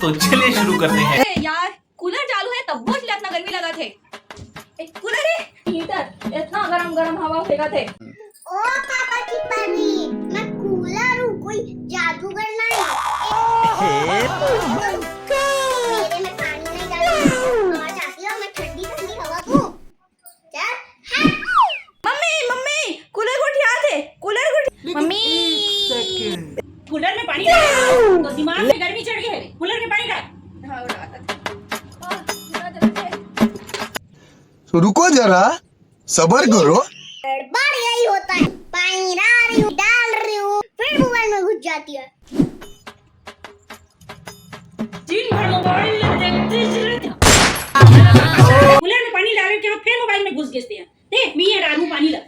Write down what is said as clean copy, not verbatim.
तो चलिए शुरू करते हैं। अरे यार कूलर चालू है तब वो इसलिए इतना गर्मी लगा थे। कूलर है हीटर इतना गरम गरम हवा फेंका थे। ओ पापा की परी, मैं कूलर हूँ, कोई जादूगर नहीं। मेरे में पानी नहीं डालना और चाहती हो मैं ठंडी ठंडी हवा दूँ। चल हाँ। मम्मी कूलर को उठा थे कूलर को। मम्मी कूलर में पानी डाल तो दिमाग में गर्मी चढ़ गई है। कूलर में पानी डाल। हाँ उड़ा था। तो रुको जरा, सबर करो। गड़बड़ यही होता है, पानी डाल रही हूँ डाल रही हूँ फिर मोबाइल में घुस जाती है। दिन भर मोबाइल देखते रहते हैं। कूलर में पानी डालने के बाद फिर मोबाइल में घुस घिसते हैं। देख मैं ये डालूं पानी ला।